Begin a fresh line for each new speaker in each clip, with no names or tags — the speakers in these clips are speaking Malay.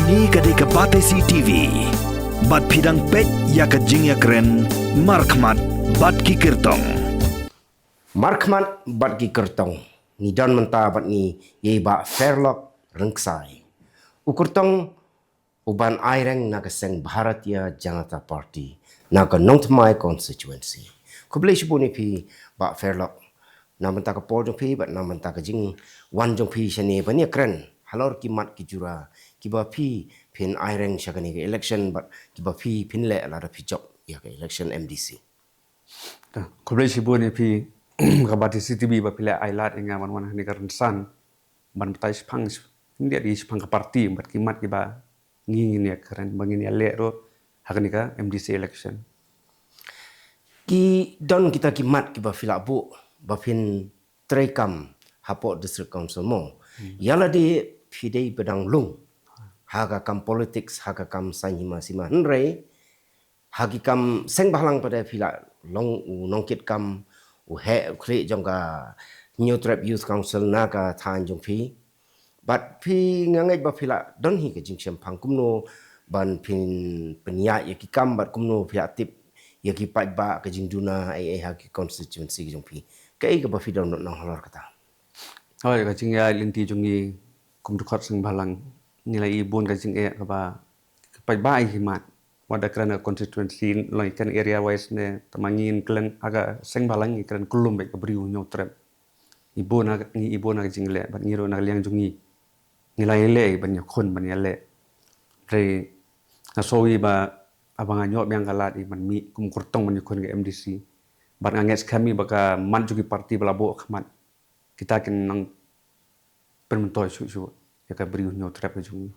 Ini kadai Batesi TV. Bat Pdeng pet ya kajing ya keren. MARKHMAT bat KYRTONG.
MARKHMAT bat KYRTONG. Ni dan mentah bat ni ye ba Fairlock RYNGKSAI. KYRTONG uban aireng naga seng Bharatiya Janata Party naga nongtmai constituency. Kublai shibu ni pi ba Fairlock. Na mentah ka pol jong pi bat na mentah ka jing wan jong pi shane ba ni keren. Halor kimat kijura kiba pi pin aireng shakani ke election but kiba pi pin le la da pi job ya ke election MDC.
Kublai shibu ni pi kabati CTB ba pila ailat inga man ni karan san ban petai spang dia di spang ka parti bat kimat kiba ngingin ya keren bangin ya le ro hakani ka MDC election.
Ki don kita kimat kiba fila bu ba pin trekam hapo district council mo. Yala di Pdeng Pdeng lung haga kam politics haga kam sanyima sima henrei hagi kam seng bahlang pada pila long nongkit kam he kre jongka new trap youth council naga than jong pi but pi ngangai ba pila don hi ke jing sem phang kumno ban pin penya ya ki kam bat kumno pia tip ya ki pat ba ke jing duna ai hagi constituency jong pi kai ke ba fi don no halor kata
Oi ka jing ya linti jongi kum dukhat sing balang nilai ibun ka jing ka ba pai bai himat wada kerana constituency lai kan area wise ne tamangin klan aga seng balang kan kulum be ka briu nyo trap ibun aga jing le ban ngiro na liang jongi nilai le ban ya khon ban ya le re na sowi ba abang anyo biang kalat i ban mi kum kurtong ban khon ke MDC ban anget kami baka man jugi parti belabo khmat kita kin nang permentoy su ya ka briu nyo trap ka jongi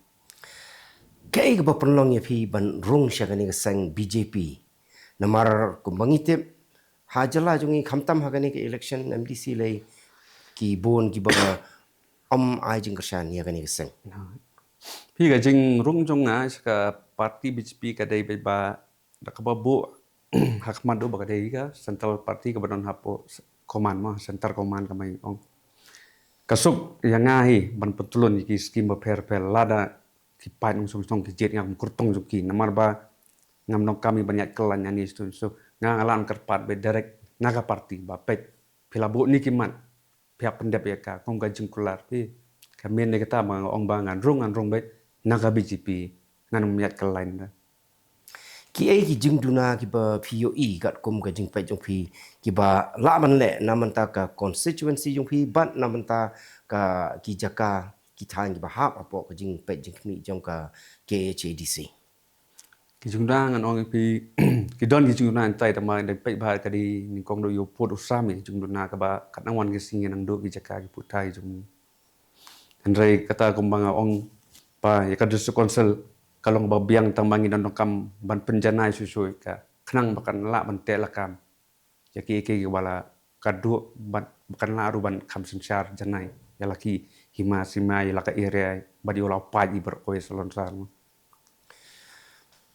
kai ke perlong ya pi ban rung syakani ke sang BJP namar kumbangitip hajala jungi khamtam hagani ke election MDC lai ki bon ki ba om ai jing kersan ya kani ke sang
pi ga jing rung jong nga ka parti BJP ka dai ba da ka babu hakmat do ba ka dai ka central party ka banon hapo command ma center command ka mai ong kasuk yang ngahi ban Pyntyllun ki Skhim ba Lada ki pai nong song ki Jied ngam KYRTONG juki namar ba ngam nong kami banyak kelan yani so ngalan kerpat be direct naga parti ba pek pilabu ni kimat pihak pendap ya ka kong gajing kular pi kami ne kata ma ong bangan rong be naga BJP ngan miat kelan da
ki ai ki jing duna ki ba POE kat kum ka jing pai jong pi ki ba la man le namanta ka constituency jong pi ban namanta ka ki jaka ki than ki ba hap apo ka jing pai jing mi jong ka KHADC
ki jungda ngan ong pi ki don ki jungda antai ta ma de pai ba ka di ni kong do yo pot usami jungduna ka ba kat nang wan ki sing nang do ki jaka ki putai jung andrai kata kumbang ong pa ya ka district council kalau ba biang tambangi dan kam ban penjanai susu ka khnang bakan la ban te lakam ya ki wala kadu ban bakan la ru ban kam sensyar janai ya laki hima sima ya laka area badi ola paji berkoy salon san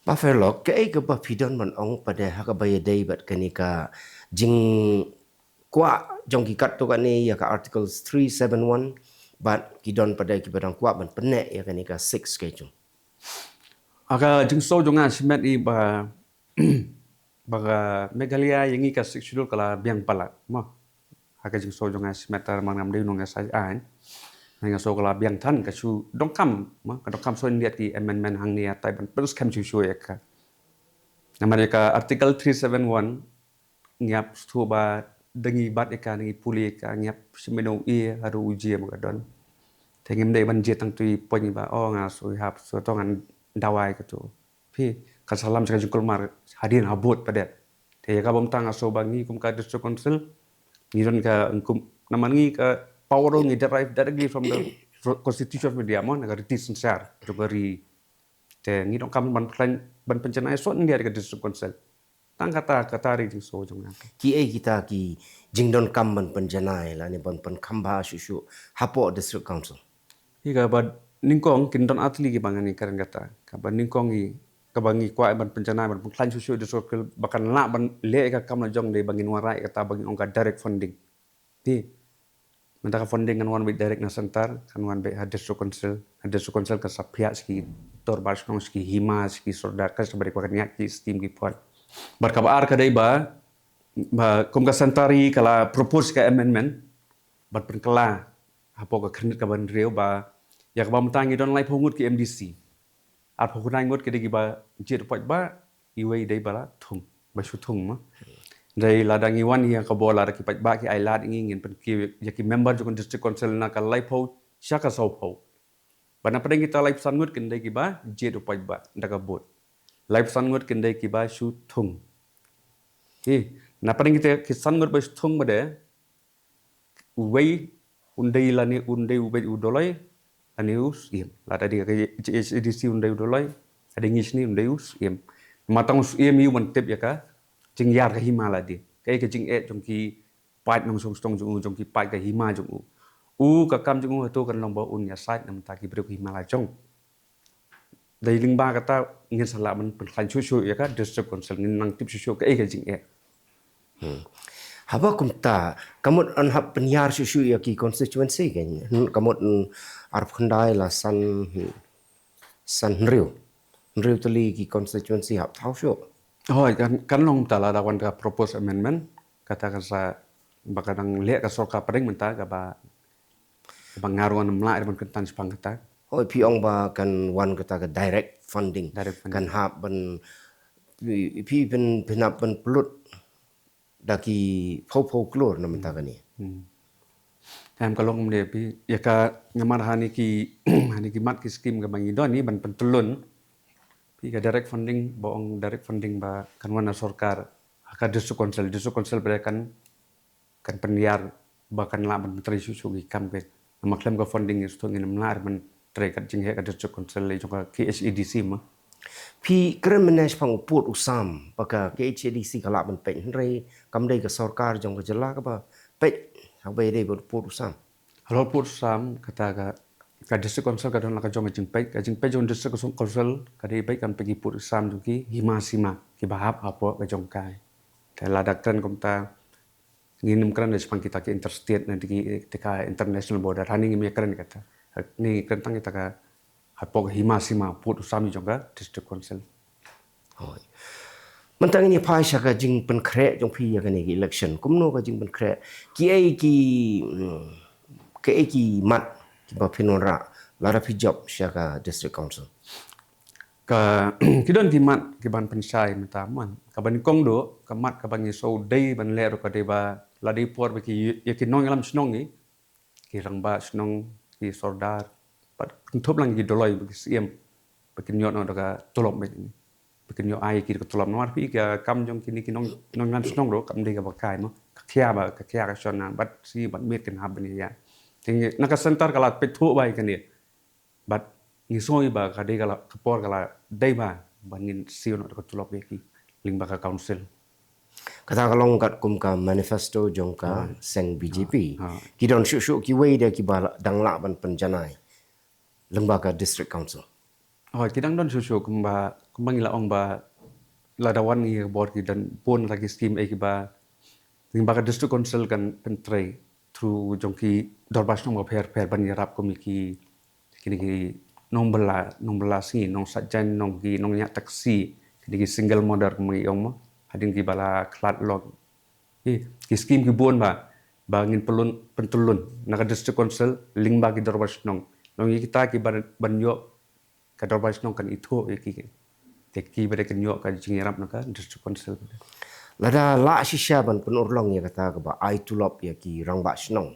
ba Fairlock ke ba pidon man ong pada ha ka bay dai bat kanika jing kwa jong ki kat to kani ya ka articles 371 bat kidon pada ki badang kwa ban penek ya kanika 6 ke jung
aga jing so jonga simet i ba baga megalia yangi ka sexual kala biang pala ma aga jing so jonga simet tar manam de nong sai ai nga so kala biang than ka su dongkam ma ka dongkam so indiat ki amendment hang ni atai ban terus kam su ya ka namanya ka article 371 ngiap stu ba dengi bat ka ni puli ka ngiap simeno i haru uji ma ka don tengim de ban je tang tui pon ba o nga so hap so tongan dawai gitu pi kasalam sekali jengkol mar hadir habut pada te ka bom tang aso bangi kum ka district council ngiron ka kum namangi ka power ngi derive directly from the constitution of the amon agar disensar jogari te ngi dong kam ban pencenai so ngi ka district council tang kata ri jing so jong
ki ai kita ki jingdon kam ban penjanai la ni ban pen khamba susu hapo district council
higa bad ningkong kindon atli ki bangani karan kata kaban ningkong i kabangi kwa ban pencana ban klan susu de sokil bakan la ban le ka kam na jong de bangin warai kata bagi ongka direct funding ti mentaka funding kan wan be direct na sentar kan wan be hadis council ka sapia ski Dorbar Snong ski hima ski Sorkar kas bari ko kan ki steam ki pot. Berkabar kadai ba kum ka santari kala propose ka amendment bat penkela hapo ka khnit ka ban reu ba ya ka bam tangi don lai phongut ki MDC. At phongut ngot ke gi ba Jied pot ba iwei dai bala thung ba shu thung ma. Dari Lada ngiwan yang ka bola ki pat ba ki ai lad ngin pen ki ya ki member jukun district council na ka lai pho Shah ka sau pho. Bana Pdeng kita lai pesan ngut kendai ki ba Jied pot ba ndaka bot. Lai pesan ngut kendai ki ba shu thung. Na Pdeng kita kisan ngut ba shu thung ba de uwei undai lani undai ubei udolai anius iem. Lada dia ka edisi undai udolai ada ngis ni undai us iem. Matang us iem yu mantep ya ka jing yar ka hima la di kai ka jing jong ki pat nong song stong jong ki pat ka hima jong ka kam jong to kan long ba un ya sait nam ta ki brek hima la jong dai ling ba kata ngin sala man pen khan chu ya ka district council ngin nang tip chu ka jing
Haba kumta kamut an hab penyar susu ya ki constituency kan kamut arp khandai la san Nriu tali ki constituency hab thau syo.
Hoi kan long tala da wan ka propose amendment kata ka sa bakadang le ka Sorkar Pdeng menta ka ba ngaruan mla ban kentan sepang kata.
Hoi piong ba kan wan kata ka direct funding. Kan hab ban pi penap ban pelut daki pau klor na menta kan ni.
Tam kalong mde pi ya ka ngamar hani ki mat ki scheme ka bangi don ni ban Pyntyllun pi ka direct funding boong direct funding ba kan wana Sorkar ka district council pada kan penyiar bahkan la ban menteri susu gi kam ke maklem ka funding is to ngin mlar ban tre ka jing he ka district council le jong ka KHEDC ma
Pi keren menes pang uput usam baka KHDC kalak ban pek hnrei kam dei ka Sorkar jong ka jela ka ba pek habai dei uput usam.
Halo put sam kata ka district council ka don la ka jong jing pek jong district council ka dei pek kan pergi put sam jong ki hima sima ki bahap apo ka jong kai. Te la daktan komta nginum kran de sepang kita ke interstate nanti ka international border hani ngi kran kata. Ni kentang kita ka hapo hima sima put usam jong ka district council.
Hoi. Mentang ini pai sya ka jing pen krek jong pi ya kan ni election kumno ka jing pen krek ki mat ki ba pinora lara pi job sya ka district council.
Ka kidon ki mat ki ban pensai mentaman ka ban kong do ka mat ka ban so dei ban le ro ka de ba la dei por ki ya ki nong lam snong ni ki rang ba snong ki Sordar pat thop lang ki doloi ki siem bakin nyot no ka tolop me bakin yo ai ki ko tolop no pi ka kam jong ki ni ki nong lam snong ro kam de ka ba kai mo ka kya ka shon bat si bat met kan hab ni ya ting na ka sentar kala pe thu bai kan ni bat ni soi ba ka de kala kapor kala dai ba bangin sio no ko tulop ki ling ba ka council
Kata kalong kat kum ka manifesto jong ka seng BJP ki don syu ki wei dia ki ba dang la ban penjanai lembaga district council.
Oh kidang don susu kumbang ila ong ba ladawan ni board ki dan pon lagi scheme ki ba ling ba ka district council kan pentrei through jong ki dorbas nong ba per ban yarap ko mi ki nong bela singi nong sajan nong nya taksi ki single model kumi ong mo hading ki bala klat log ki scheme ki bon ba ngin Pyntyllun na ka district council ling ba ki dorbas nong kita ki ban yo ka dorbas nong kan itu ki bere kan yo ka jingirap na ka district council
Lada la shisha ban penurlong ya kata ka ba ai tulop ya ki rang ba snong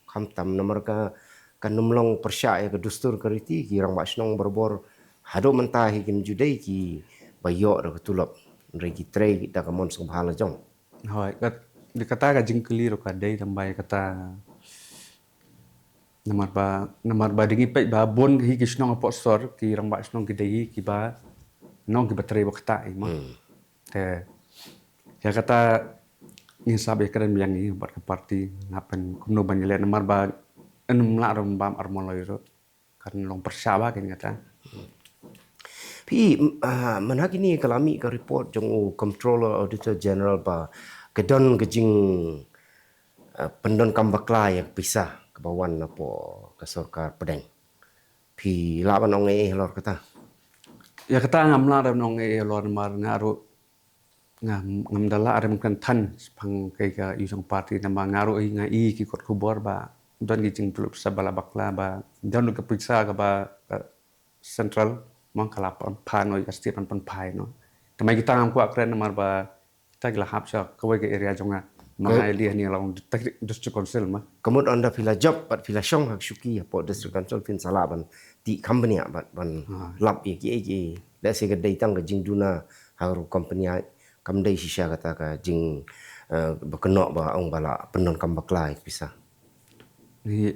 kam tam nomor ka kan numlong persya ya ke dustur keriti ki rang ba snong berbor hado mentah kin judai ki bayo da tulop regi trei da ka mon song bhala jong.
Hoi dikata ka jingkeli ro ka dei tambai kata namar ba dingi pe ba bon hi ki snong apo sor ki rang ba snong ki dei ki ba nong ki batrei ba kata ma te ya kata ni sabe keren yang ni buat ke parti ngapen kumno banjele namar ba enam la rom bam armoloi ro kan long persaba kan kata
Pi manhak ini kalami ka report jong controller auditor general ba kedon gejing pendon kambakla yang pisah kebawan apa ke Sorkar Pdeng. Pi lawan ong lor kata.
ya kata ngamla dan ong lor mar ngaru ngam dala ada mungkin tan pang kai ka isong parti nama ngaru ngai ki kot kubor ba don gi jing peluk sabala bakla ba don ke periksa ka ba central mong kalap pan oi state pan pai no tamai kita ngam ku akren mar ba kita gila hap sa kawai ke area jonga mangai dia ni laung district council ma
Kemudian anda pila job, bat pila syong hak syuki po district council fin salaban di company ban lap ye ki da se ga datang ga jing duna haru company kamdai shisha kata ka jing bekenok ba ong bala penon kambakla bisa.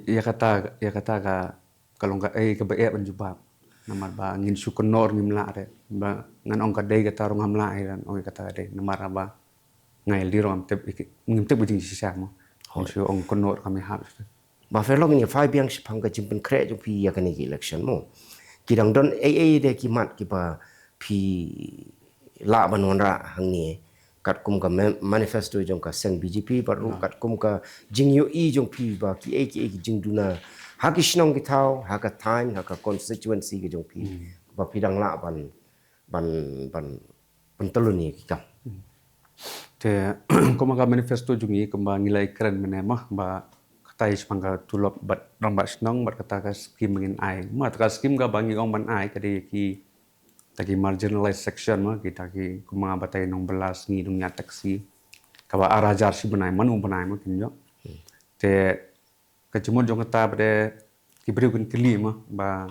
ya kata ka kalau enggak ke be banjubab namar ba ngin sukonor ngimla re ba ngan ong ka dei kata rong hamla dan ong kata de namar ba ngai lirom tep ngim tep bujing sisa mo so ong konor kami hab
Ba Fairlock ni 5 yang sipang ka jing pen kre jo pi ya kan election mo. Kidang don de ki mat ki ba pi la banonra hang ni kat kum ka manifesto jong ka seng BJP baru kat kum ka jing yo jong pi ba ki jing duna haki shnong ki thau haka time haka constituency ki jong pi ba pidang la ban Pyntyllun ni ki kam
te kuma ka manifesto jungi kembang nilai keren menema ba katai sepangga tulop bat rambak senong bat kata ka Skhim mengin ai ma ta Skhim ga bangi ong ban ai kadi ki tagi marginalized section ma kita ki kuma batai nong belas ngi dung nya taksi ka ba arajar si benai manu benai ma kinjo te kecemut jong kata bade ki beri kun keli ma ba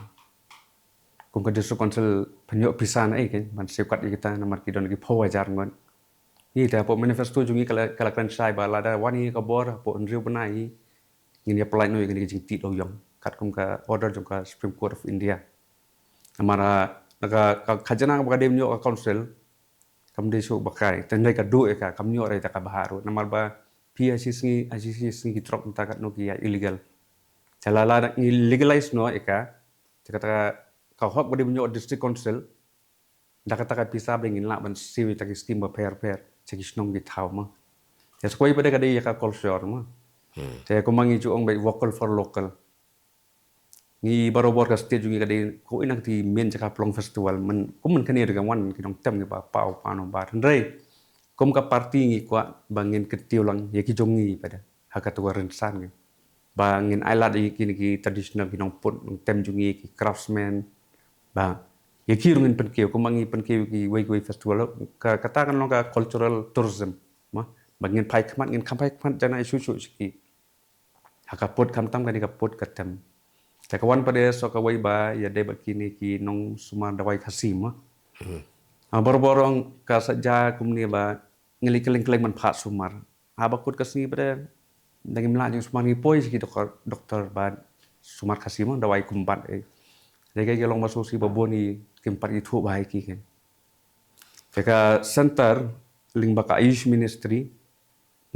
kum ka district council penyo pisan ai kan man sekat kita namar ki don ki phawajar ngon ni ta po manifesto jungi kala KYRTONG ba Lada wani ka bor po nriu benai ngin apply no ngin jing ti do yong kat kum ka order jong ka Supreme Court of India amara naga khajana ka dem nyo ka council kam de so bakai tendai ka do ka kam nyo rai ta ka baharu namar ba PIC singi drop ta kat no ki illegal jalala legalize no eka kata ka hok ba dem nyo district council da kata ka pisa bengin la ban siwi ta ki scheme ba fair cheki snong gi thau ma ya skoi ba de ka de ka culture ma te ko mangi ju ong bai vocal for local ni barobor ka stage jungi kadi ko inak ti men jaka plong festival men kumen kani de wan ki dong tem ki ba pau pano ba ndrei kom ka parti ngi kwa bangin ketiu lang ye ki jongi pada hakatu rensan ngi bangin ailat ki traditional ki dong put tem jungi ki craftsman ba ye ki rungin penkeu ko mangi penkeu ki wei festival ka katakan long ka cultural tourism ma bangin pai khmat ngin kampai khmat jana isu ki hakaput kam tam kani ka put katemแต่กวันประเดี๋ยวสกวัยบ่าอย่าได้บักกินกีน้องสุมาดวัยขสิมบรองกาสัจจาคุมเนี่ยบ่าเงลิกเล่งมันผ่าสุมารบักกุดกสิประเดี๋ยวดังมิลาจึงสุมานีป่วยสกิด็อกเตอร์บ่าสุมารขสิมดวัยคุมบัดเด็กๆลองมาสู้สิบบัวนี่กิมปัดอีทุบายกี่กันแต่ก็เซ็นเตอร์ลิงบักอายุชมินิสทรี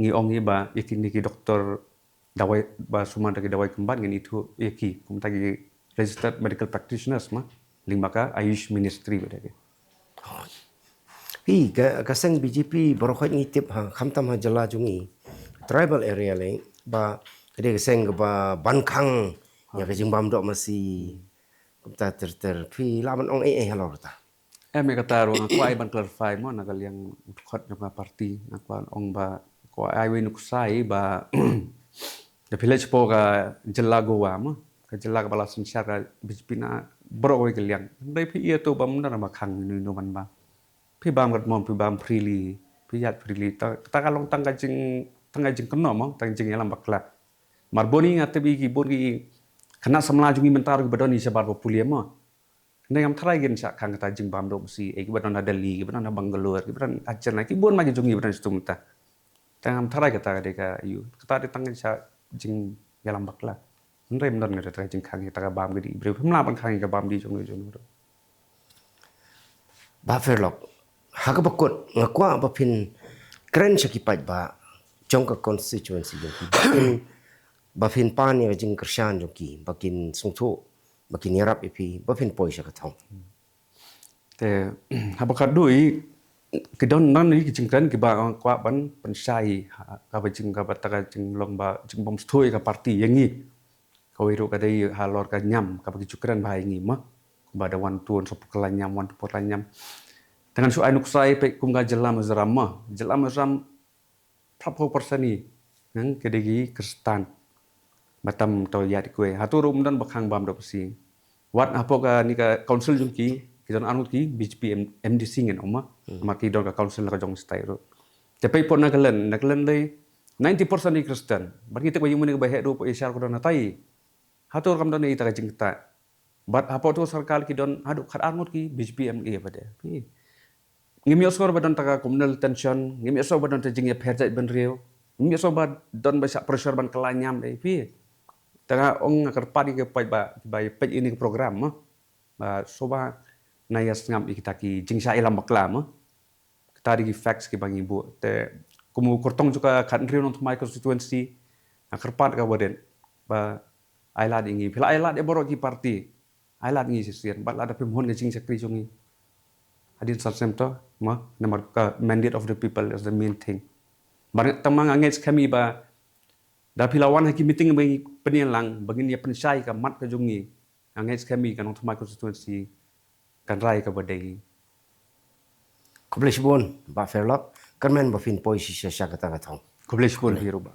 งี้องงี้บ่าอีกทีนี่ด็อกเตอร์dawai ba suma dagi dawai kembat ngin itu eki kum tagi registered medical practitioners ma limbaka ayush ministry bedage
pi ka seng BJP borokhat ngitip ha khamtam ha jala jungi tribal area le ba kede seng ba bankang ya ke jingbam dok masi kumta ter pi laman ong halor ta
me kata ro aku ai ban clarify mo nagal yang khot nga party aku ong ba ko ai RYNGKSAI ba the village po ka jelago wa ma ka jelaga bala sinsyar ka bijpina bro oi kaliang dai phi ia to bam na ma khang ni no man ba phi bam kat mom phi bam freely phi yat freely ta ka long tang ka jing kno mo tang jing yalam bakla marboni ngate bi ki bor ki khana samla jungi mentar ki badoni sabar populia mo ndai am thrai gen sa khang ta jing bam do si e ki badona Delhi ki badona Bangalore ki badan ajan ki bon ma ki jungi badan stumta tang am thrai ka ta ka yu ta de tang sa jing yalam bakla ndai mndon ngata ta jing khang ta ka bam gidi bre phimla ban khang ka bam di jong
ba Fairlock ha ka bakot ngakwa ba phin kren chakipat ba jong ka constituency jong ba phin pan ya jing kershan jong ki bakin sungtho bakin yarap ipi ba phin poi sha ka thong
te habakat dui kedon nan ni jing kren ki ba kwa ban pensai ka ba jing ka ba ta ka jing long ba jing bom stoi ka parti yang ni ka wiru ka dei halor ka nyam ka ba ki cukran ba ngi ma pada wan tuan so kelanyam wan tu kelanyam dengan su ainuk sai pe kum ga jelam azram prapo persani nang kedegi Kristen batam to yat kue haturum dan bakhang bam do psi wat apo ka ni ka council jungki kidon anut ki BJP MDC ngen oma maki don ka council ka jong stai ro tapi pon nagalen le 90% ni Kristen bagi te bayu mun ba he do po isyar ko don natai hatur kam don ni ta jingta bat apo tu sarkal ki don adu khat anut ki BJP MA pada ngimi osor badon ta communal tension ngimi osor badon ta jingya pherjai ben riu ngimi osor bad don ba pressure ban kelanyam dei pi tanga ong akar padi ke pai ba pe ini program ba soba nayas ngam kita ki jingsa ilam baklam kita di facts ki bangi bu te kumu kortong juga kan riu untuk my constituency akar pad ka boden ba ailad ingi phila ailad e boro ki parti ailad ngi sisian bat lada pemhon ke jing sekri jongi adin sarsem to nomor ka mandate of the people is the main thing bar tamang angets kami ba da pilawan haki meeting bagi penilang bagin ya pensai ka mat ka jongi angets kami kan untuk my constituency kan rai ka badai
Kublish bon ba Fairlock kan men ba fin poi si Shah kata Thong.
kublish pun hero ba